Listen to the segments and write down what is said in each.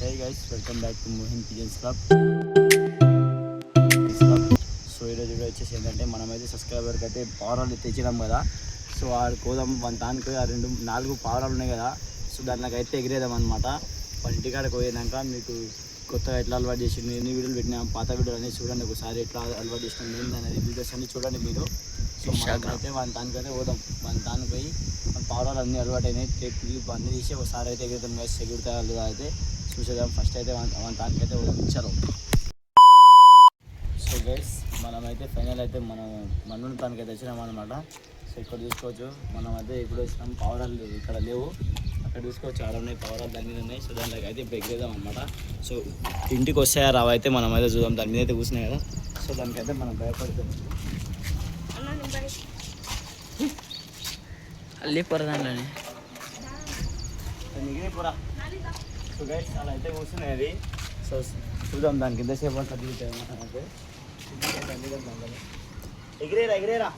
Hey guys, welcome back to Mohin Pigeons Club. So ఈరోజు video వచ్చేసి ఏంటంటే మనమైతే సబ్స్క్రైబర్కి అయితే పావురాలు తెచ్చినాం కదా. సో ఆ కోదాం దానికి ఆ 4 పావురాలు ఉన్నాయి కదా. సో దాంట్లోకి అయితే ఎగిరేదాం అనమాట. వాళ్ళ ఇంటికాడకి పోయినాక మీకు కొత్తగా ఎట్లా అలవాటు చేసింది, ఎన్ని వీడియోలు పెట్టినా పాత వీడియోలు అనేది చూడండి, ఒకసారి ఎట్లా అలవాటు చేసినాం ఏంటి అనేది వీడియోస్ అన్ని చూడండి మీరు. సో అయితే దానికైతే పోదాం, దానికి పోయి పావురాలు అన్నీ అలవాటు అయినాయి, క్లిప్ అన్నీ తీసి ఒకసారి అయితే ఎగురుతాం కదా. ఎగురుతాయో లేదా అయితే చూసేద్దాం. ఫస్ట్ అయితే దానికైతే ఇచ్చారు. సో గైస్ మనమైతే ఫైనల్ అయితే మనం మన్ను దానికైతే వచ్చినాం అనమాట. సో ఇక్కడ చూసుకోవచ్చు, మనం అయితే ఇప్పుడు వచ్చినాం. పావురాలు ఇక్కడ లేవు, అక్కడ చూసుకోవచ్చు, ఆడ ఉన్నాయి పావురాలు, దాని మీద ఉన్నాయి. సో దాంట్లోకి అయితే ఇప్పుడు ఎగిరేద్దాం అనమాట. సో ఇంటికి వస్తాయా రావు అయితే మనం అయితే చూద్దాం. దాని మీద అయితే కూర్చున్నాయి కదా. సో దానికైతే మనం భయపడుతుంది పోరా. సో గైస్ అలా అయితే కూర్చున్నాయి అది. సో చూద్దాం దానికి ఎంతసేపు అంటే ఎగిరేరా ఎగిరేరా.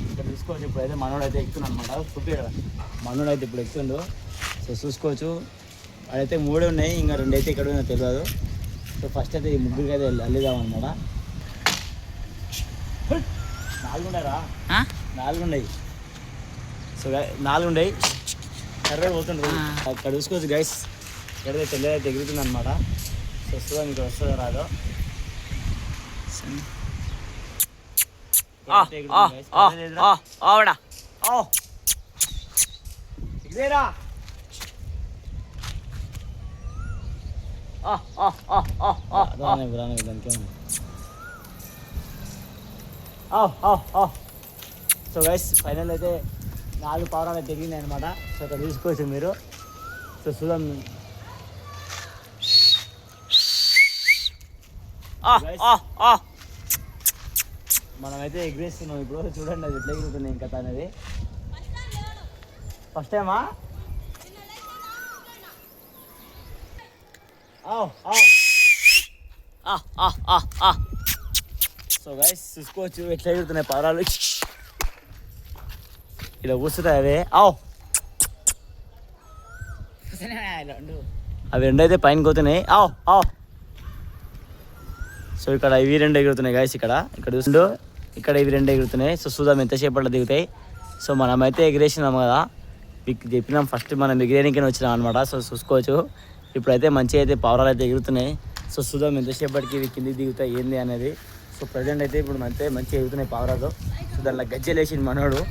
ఇక్కడ చూసుకోవచ్చు, ఇప్పుడైతే మనోడు అయితే ఎక్కుతున్నాడు అనమాట. చూపించాడు మనోడు అయితే ఇప్పుడు ఎక్కుతుండు. సో చూసుకోవచ్చు, అదైతే 3 ఉన్నాయి, ఇంకా 2 అయితే ఇక్కడ ఉందో తెలియదు. సో ఫస్ట్ అయితే ఈ ముగ్గురికి అయితే అల్లిదాం అనమాట. 4 ఉన్నారా? 4 ఉన్నాయి. సో 4 ఉన్నాయి, కర్ర పోతుండ్రు. అక్కడ చూసుకోవచ్చు గైస్, ఎక్కడైతే తెల్లదైతే ఎగురుతుంది అనమాట. సో వస్తుందా మీకు వస్తుందో రాదో. ఎగిరేరా. సో గైస్ ఫైనల్ అయితే 4 పావురాలు అయితే ఎగిరినాయి అనమాట. సో అక్కడ చూసుకోవచ్చు మీరు. సో చూద్దాం. మనమైతే ఎగిరేస్తున్నాం ఇప్పుడు. చూడండి అది ఎట్లా ఎగురుతుంది ఇంకా అనేది. ఫస్ట్ టైమా? సో గైస్ చూసుకోవచ్చు ఎట్లా ఎగురుతున్నాయి పావురాలు. ఇలా కూర్చుంటాయి అవే. అవి 2 అయితే పైన పోతున్నాయి. సో ఇక్కడ ఇవి 2 ఎగురుతున్నాయి గాయస్. ఇక్కడ చూస్తుండో, ఇక్కడ ఇవి 2 ఎగురుతున్నాయి. సో చూద్దాం ఎంతసేపట్లో దిగుతాయి. సో మనమైతే ఎగిరేసినాం కదా, చెప్పినాం ఫస్ట్ మనం ఎగిరేనికనే వచ్చినాం అనమాట. సో చూసుకోవచ్చు ఇప్పుడైతే మంచిగా అయితే పావురాలు అయితే ఎగురుతున్నాయి. సో చూద్దాం ఎంతసేపటికి ఇవి కిందికి దిగుతాయి ఏంది అనేది. సో ప్రజెంట్ అయితే ఇప్పుడు మంచిగా ఎగురుతున్నాయి పావురాలు. సో దాంట్లో గజ్జెలు వేసింది మనోడు.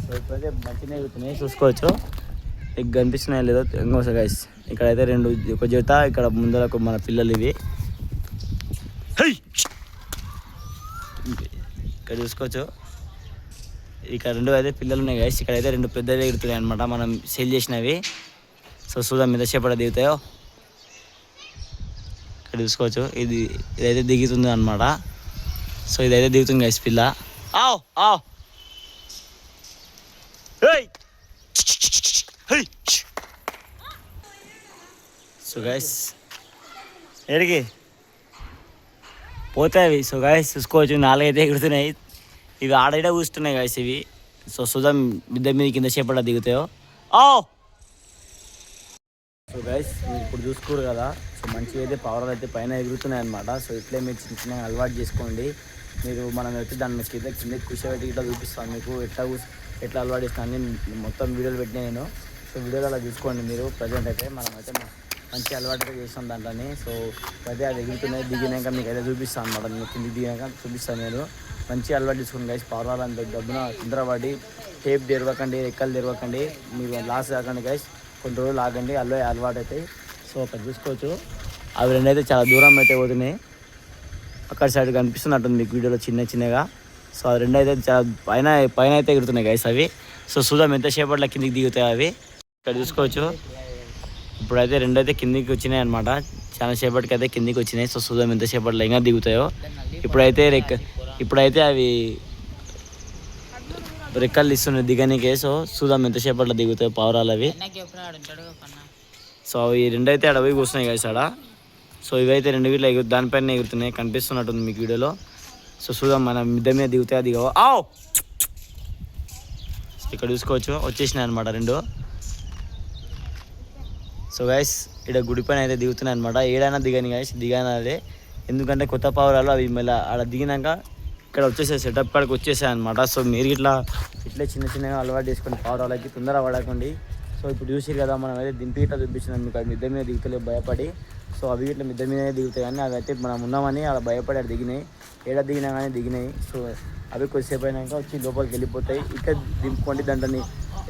సో ఇప్పుడైతే మంచిగా ఎగురుతున్నాయి, చూసుకోవచ్చు. ఎగ్ కనిపిస్తున్నాయి లేదో ఇంకోస గైస్. ఇక్కడైతే 2 ఒక జత, ఇక్కడ ముందరకు మన పిల్లలు ఇవి. ఇక్కడ చూసుకోవచ్చు, ఇక్కడ 2 అయితే పిల్లలు ఉన్నాయి గైస్. ఇక్కడైతే 2 పెద్దవి ఎగురుతున్నాయి అనమాట, మనం సేల్ చేసినవి. సో చూద్దాం మీద చేపడ దిగుతాయో. ఇక్కడ చూసుకోవచ్చు, ఇదైతే దిగుతుంది అనమాట. సో ఇదైతే దిగుతుంది గైస్ పిల్ల. సో గైస్ ఎడికి పోతాయి. సో గైస్ చూసుకోవచ్చు 4 అయితే ఎగురుతున్నాయి. ఇవి ఆడైనా కూర్చున్నాయి గైస్ ఇవి. సో చూద్దాం మిద్ద మీద కింద చేపడ దిగుతాయో. సో గైస్ మీరు ఇప్పుడు చూసుకోరు కదా. సో మంచిగా అయితే పావురాలు అయితే పైన ఎగురుతున్నాయి అనమాట. సో ఇట్లే మీరు చిన్న చిన్నగా అలవాటు చేసుకోండి. మీరు మనం అయితే దాని కింద కూర్చోబెట్టి ఇట్లా చూపిస్తాను మీకు ఎట్లా అలవాటు చేస్తాను మొత్తం వీడియోలు పెట్టినా నేను. సో వీడియోలో అలా చూసుకోండి మీరు. ప్రజెంట్ అయితే మనం అయితే మంచి అలవాటు అయితే చేస్తాం దాంట్లోని. సో అదే అది ఎగురుతున్నాయి, దిగినాక మీకు అయితే చూపిస్తాను అనమాట. నేను కిందికి దిగినాక చూపిస్తాను నేను. మంచి అలవాటు చేసుకోండి గైస్. పావురాలు అంత డబ్బున తొందరపడి టేప్ తెరవకండి, రెక్కలు తెరవకండి, మీరు లాస్ కాకండి గైస్. కొన్ని రోజులు ఆగండి, అలవాటు అవుతాయి. సో అక్కడ చూసుకోవచ్చు అవి 2 అయితే చాలా దూరం అయితే పోతున్నాయి. అక్కడ సైడ్ కనిపిస్తున్నట్టుంది మీకు వీడియోలో చిన్నగా. సో అది 2 అయితే చాలా పైన అయితే ఎగురుతున్నాయి గైస్ అవి. సో చూద్దాం ఎంతసేపట్లో కిందికి దిగుతాయి అవి. ఇక్కడ చూసుకోవచ్చు ఇప్పుడైతే 2 అయితే కిందికి వచ్చినాయి అనమాట. చాలా సేపటికి అయితే కిందికి వచ్చినాయి. సో చూద్దాం ఎంతసేపట్లో ఇంకా దిగుతాయో. ఇప్పుడైతే అవి రెక్కలు ఇస్తున్నాయి దిగనికే. సో చూద్దాం ఎంతసేపట్లో దిగుతాయి పావురాలు అవి. సో అవి 2 అయితే ఆడ పోయి కూర్చున్నాయి గైస్ ఆడ. సో ఇవైతే 2 వీళ్ళు దానిపైన ఎగురుతున్నాయి, కనిపిస్తున్నట్టుంది మీకు వీడియోలో. సో చూద్దాం మన మిద్ద మీద దిగుతాయా దిగవో. ఇక్కడ చూసుకోవచ్చు వచ్చేసినాయి అనమాట 2. సో గైస్ ఇక్కడ గుడి పైన అయితే దిగుతున్నాయి అనమాట. ఏడైనా దిగని గైస్, దిగానే. ఎందుకంటే కొత్త పావురాలు అవి మళ్ళీ ఆడ దిగినాక ఇక్కడ వచ్చేసాయి, సెటప్ కాడికి వచ్చేసాయి అనమాట. సో మీరు ఇట్లే చిన్నగా అలవాటు చేసుకుని పావురాలకి తొందర పడకండి. సో ఇప్పుడు చూసిరు కదా, మనం అయితే దింపి ఇట్లా చూపించినాం మీకు, అవి మిద్దె మీద దిగుతలే భయపడి. సో అవి ఇట్లా మిద్దె మీదనే దిగుతాయి, కానీ అవి అయితే మనం ఉన్నామని అలా భయపడి అక్కడ దిగినాయి. ఏడ దిగినా కానీ దిగినాయి. సో అవి కొద్దిసేపు అయినాక వచ్చి లోపలికి వెళ్ళిపోతాయి. ఇక్కడ దింపుకోండి. దాంట్ని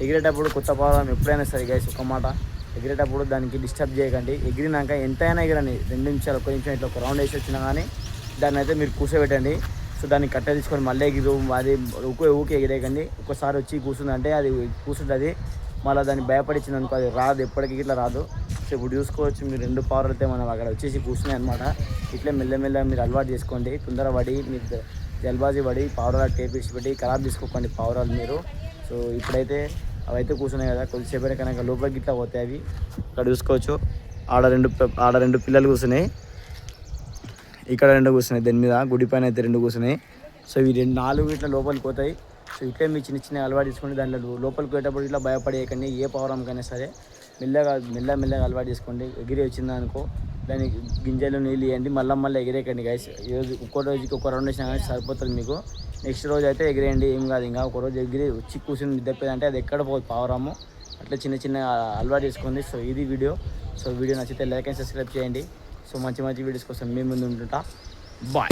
ఎగిరేటప్పుడు కొత్త పావురాలను ఎప్పుడైనా సరే గైస్ ఒక మాట, ఎగిరేటప్పుడు దానికి డిస్టర్బ్ చేయకండి. ఎగిరినాక ఎంతైనా ఎగిరండి, 2 నిమిషాలు 1 నిమిషం ఇట్లా ఒక రౌండ్ వేసి వచ్చినా కానీ దాన్ని అయితే మీరు కూర్చోబెట్టండి. సో దాన్ని కట్ట తీసుకొని మళ్ళీ ఎగిరు, అది ఊకే ఎగిరేయకండి. ఒకసారి వచ్చి కూర్చుందంటే అది కూర్చుంటుంది, మళ్ళీ దాన్ని భయపడిచ్చింది అనుకో అది రాదు, ఎప్పటికీ ఇట్లా రాదు. సో ఇప్పుడు చూసుకోవచ్చు మీరు 2 పావురాలు అయితే మనం అక్కడ వచ్చేసి కూర్చున్నాయి అనమాట. ఇట్లే మెల్లమెల్ల మీరు అలవాటు చేసుకోండి. తొందర పడి మీకు జల్బాజీ పడి పావురాలు టేపిచ్చి పెట్టి ఖరాబ్ తీసుకోకండి పావురాలు మీరు. సో ఇప్పుడైతే అవి అయితే కూర్చున్నాయి కదా, కొద్దిసేపు కనుక లోపలికి ఇట్లా పోతాయి అవి. ఇక్కడ చూసుకోవచ్చు ఆడ రెండు పిల్లలు కూర్చున్నాయి, ఇక్కడ 2 కూర్చున్నాయి, దాని మీద గుడి పైన అయితే 2 కూర్చున్నాయి. సో ఇవి 4 ఇట్లా లోపలికి పోతాయి. సో ఇట్లే మీ చిన్న అలవాటు తీసుకోండి. దాంట్లో లోపలికి పోయేటప్పుడు ఇట్లా భయపడేయకండి. ఏ పావురంకైనా సరే మెల్లగా అలవాటు చేసుకోండి. ఎగిరి వచ్చింది అనుకో దానికి గింజలు నీళ్ళు ఇవ్వండి, మళ్ళీ ఎగిరేయకండి గైస్. ఒక్కో రోజుకి ఒక రౌండ్ వేసినా కానీ సరిపోతుంది మీకు. నెక్స్ట్ రోజు అయితే ఎగిరేయండి, ఏం కాదు. ఇంకా ఒక రోజు ఎగిరి వచ్చి కూర్చుని మిద్దెప్పేదంటే అది ఎక్కడ పోదు పావురము. అట్లా చిన్న అలవాటు చేసుకోండి. సో ఇది వీడియో. సో వీడియో నచ్చితే లైక్ అండ్ సబ్స్క్రైబ్ చేయండి. సో మంచి వీడియోస్ కోసం మీ ముందు ఉంటుంటా. బాయ్.